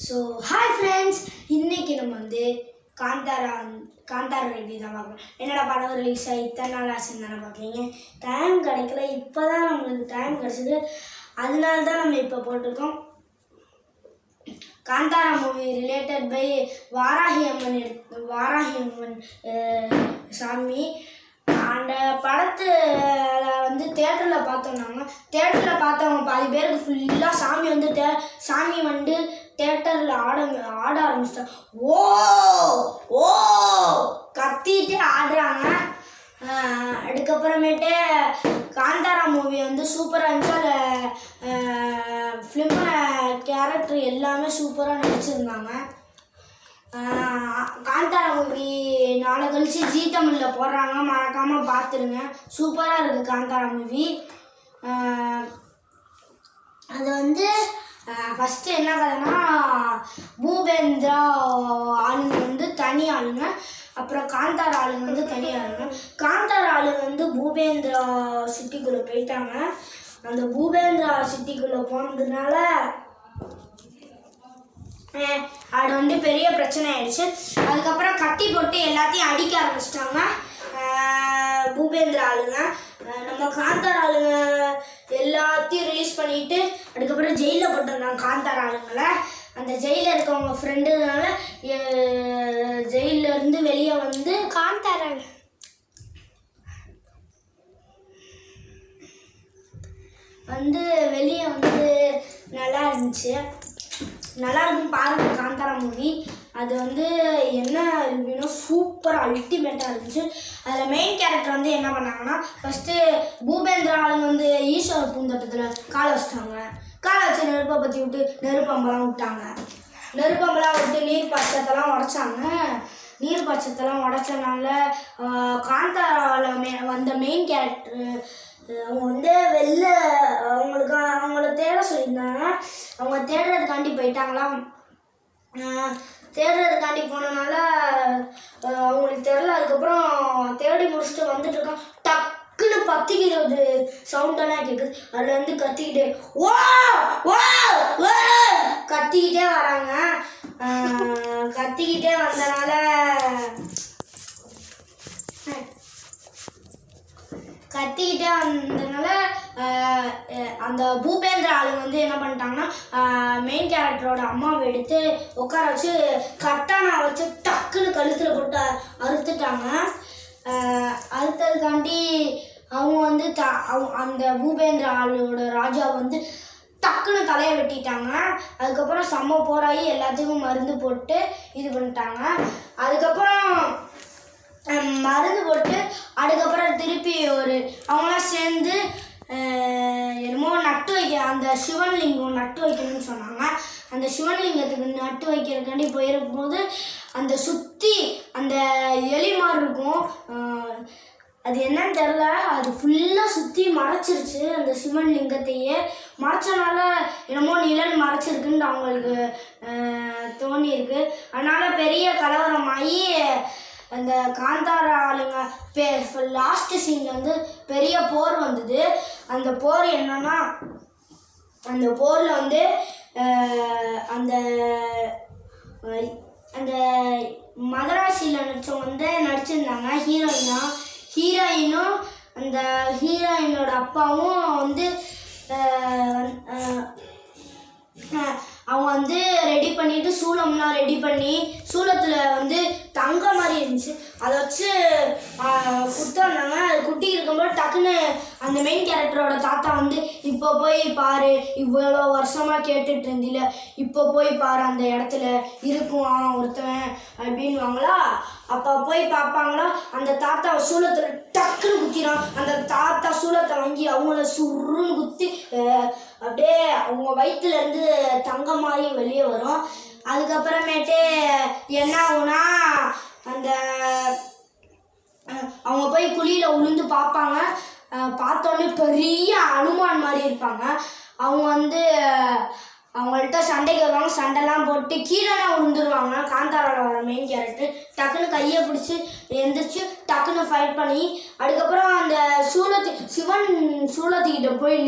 So hi friends, இன்றைக்கி நம்ம வந்து காந்தாரா ரிவ்யூ தான் பார்க்கணும். என்னடா படம் ரிலீஸ் ஆகி இத்தனை நாள் ஆச்சுன்னு தானே பார்க்குறீங்க. டைம் கிடைக்கல, இப்போ தான் நம்மளுக்கு டைம் கிடச்சிது. அதனால தான் நம்ம இப்போ போட்டிருக்கோம். Kantara movie related by Varahi Amman சாமி. அந்த படத்தில் வந்து தேட்டரில் பார்த்தோம்னாங்க. தேட்டரில் பார்த்தவங்க பாதி பேருக்கு ஃபுல்லாக சாமி வந்து தேட்டரில் ஆட ஆரம்பிச்சிட்டாங்க. ஓ ஓ கத்திட்டு ஆடுறாங்க. அதுக்கப்புறமேட்டு காந்தாரா மூவி வந்து சூப்பராக இருந்துச்சு. அதில் ஃபிலிமோட கேரக்டர் எல்லாமே சூப்பராக நடிச்சிருந்தாங்க. காந்தாரா மூவி நாளை கழிச்சு ஜீ தமிழில் போடுறாங்க, மறக்காமல் பார்த்துருங்க. சூப்பராக இருக்குது காந்தாரா மூவி. அது வந்து ஃபஸ்ட்டு என்ன கதைன்னா, பூபேந்திரா ஆளுங்க வந்து தனி ஆளுங்க, அப்புறம் காந்தாரா ஆளுங்க வந்து தனி ஆளுங்க. காந்தாரா ஆளுங்க வந்து பூபேந்திரா சிட்டிக்குள்ளே போயிட்டாங்க. அந்த பூபேந்திரா சிட்டிக்குள்ளே போனதுனால அது வந்து பெரிய பிரச்சனை ஆயிடுச்சு. அதுக்கப்புறம் கட்டி போட்டு எல்லாத்தையும் அடிக்க ஆரம்பிச்சிட்டாங்க பூபேந்திரா ஆளுங்க. நம்ம காந்தாரா ஆளுங்க எல்லாத்தையும் ரிலீஸ் பண்ணிட்டு அதுக்கப்புறம் ஜெயிலில் போட்டிருந்தாங்க காந்தாரா ஆளுங்களை. அந்த ஜெயிலில் இருக்கவங்க ஃப்ரெண்டுனால ஜெயிலில் இருந்து வெளியே வந்து காந்தாரா வந்து வெளியே வந்து நல்லா இருந்துச்சு. நல்லா இருக்கும் பாருங்க காந்தாரா மூவி. அது வந்து என்ன ரிவ்யூனா சூப்பர் அல்டிமேட்டாக இருந்துச்சு. அதில் மெயின் கேரக்டர் வந்து என்ன பண்ணாங்கன்னா, ஃபஸ்ட்டு பூபேந்திரா ஆளுங்க வந்து ஈஸ்வர பூந்தோட்டத்தில் காலை வச்சுட்டாங்க. காலை வச்சு நெருப்பை பற்றி விட்டு நெருப்பம்பெல்லாம் விட்டாங்க. நெருப்பம்பெல்லாம் விட்டு நீர் பாய்ச்சத்தெல்லாம் உடைச்சாங்க. நீர் பாய்ச்சத்தெல்லாம் உடைச்சனால காந்தாராவில் வந்த மெயின் கேரக்டர் அவங்க வந்து அவங்கள தேட சொல்லியிருந்தாங்க. அவங்க தேடுறதுக்காண்டி போயிட்டாங்களாம். தேடுறதுக்காண்டி போனனால அவங்களுக்கு தெரில. அதுக்கப்புறம் தேடி முடிச்சுட்டு வந்துட்டு இருக்கோம். டக்குன்னு பத்திக்கிறது சவுண்டெல்லாம் கேட்குது. அதில் வந்து கத்திக்கிட்டே ஓ ஓ கத்திக்கிட்டே வராங்க. கத்திக்கிட்டே வந்தனால அந்த பூபேந்திரா ஆளுங்க வந்து என்ன பண்ணிட்டாங்கன்னா, மெயின் கேரக்டரோட அம்மாவை எடுத்து உட்கார வச்சு கட்டானா வச்சு டக்குன்னு கழுத்தில் போட்டு அறுத்துட்டாங்க. அறுத்ததுக்காண்டி அவங்க வந்து அந்த பூபேந்திரா ஆளோட ராஜா வந்து டக்குன்னு தலையை வெட்டிட்டாங்க. அதுக்கப்புறம் செம்ம போராகி எல்லாத்துக்கும் மருந்து போட்டு இது பண்ணிட்டாங்க. அதுக்கப்புறம் மருந்து போட்டு அதுக்கப்புறம் திருப்பி அவங்களாம் சேர்ந்து என்னமோ நட்டு வைக்க, அந்த சிவன்லிங்கம் நட்டு வைக்கணும்னு சொன்னாங்க. அந்த சிவன்லிங்கத்துக்கு நட்டு வைக்கிறதுக்காண்டி போயிருக்கும்போது அந்த சுற்றி அந்த எலி மாதிரி இருக்கும், அது என்னன்னு தெரில, அது ஃபுல்லாக சுற்றி மறைச்சிருச்சு. அந்த சிவன்லிங்கத்தையே மறைச்சனால என்னமோ நிழல் மறைச்சிருக்குன்னு அவங்களுக்கு தோணியிருக்கு. அதனால் பெரிய கலவரமாகி அந்த காந்தாரா ஆளுங்க லாஸ்ட்டு சீனில் வந்து பெரிய போர் வந்தது. அந்த போர் என்னன்னா, அந்த போரில் வந்து அந்த அந்த மதராசியில் நடித்தவங்க வந்து நடிச்சிருந்தாங்க. ஹீரோயினும் அந்த ஹீரோயினோட அப்பாவும் வந்து அவங்க வந்து ரெடி பண்ணிவிட்டு சூளம்லாம் ரெடி பண்ணி, சூளத்தில் வந்து தங்க மாதிரி இருந்துச்சு, அதை வச்சு குத்த வந்தாங்க. அது குட்டி இருக்கும்போது டக்குன்னு அந்த மெயின் கேரக்டரோட தாத்தா வந்து இப்போ போய் பாரு, இவ்வளோ வருஷமாக கேட்டுட்டு இருந்தில, இப்போ போய் பாரு, அந்த இடத்துல இருக்கும் ஒருத்தவன் அப்படின்வாங்களா. அப்போ போய் பார்ப்பாங்களா, அந்த தாத்தா சூளத்தில் டக்குன்னு குத்திடும். அந்த தாத்தா சூளத்தை வாங்கி அவங்கள சுருன்னு குத்தி அப்படியே அவங்க வயிற்றுலேருந்து தங்க மாதிரி வெளியே வரும். அதுக்கப்புறமேட்டு என்ன ஆகுனா, அந்த அவங்க போய் குழியில் உளுந்து பார்ப்பாங்க. பார்த்தோன்னே பெரிய அனுமான் மாதிரி இருப்பாங்க. அவங்க வந்து அவங்கள்ட்ட சண்டைக்கு வருவாங்க. சண்டைலாம் போட்டு கீழேலாம் விழுந்துருவாங்க. காந்தாராவோட மெயின் கேரக்டர் டக்குன்னு கையை பிடிச்சி எந்திரிச்சு டக்குன்னு ஃபைட் பண்ணி, அதுக்கப்புறம் அந்த சிவன் சூளத்துக்கிட்ட போய்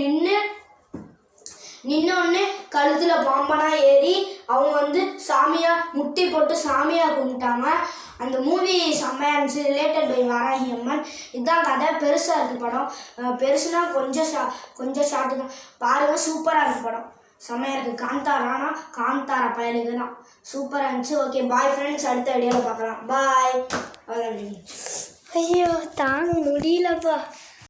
நின்னோடனே கழுத்தில் பாம்பனா ஏறி அவங்க வந்து போட்டு சாமியாக கும்பிட்டாங்க. அந்த மூவி செம்மையாக இருந்துச்சு. ரிலேட்டட் பை வாராகி அம்மன். இதுதான் கதை. பெருசாக இருக்குது படம். பெருசுனா கொஞ்சம் ஷார்ட்டு தான். பாருங்கள், சூப்பராக இருக்குது படம். செம்மையாக இருக்குது. காந்தாரானா காந்தாரா பயலுக்கு தான். சூப்பராக இருந்துச்சு. ஓகே பாய் ஃப்ரெண்ட்ஸ், அடுத்த வீடியோவில் பார்க்கலாம். பாய். ஐயோ தாங்க முடியலப்பா.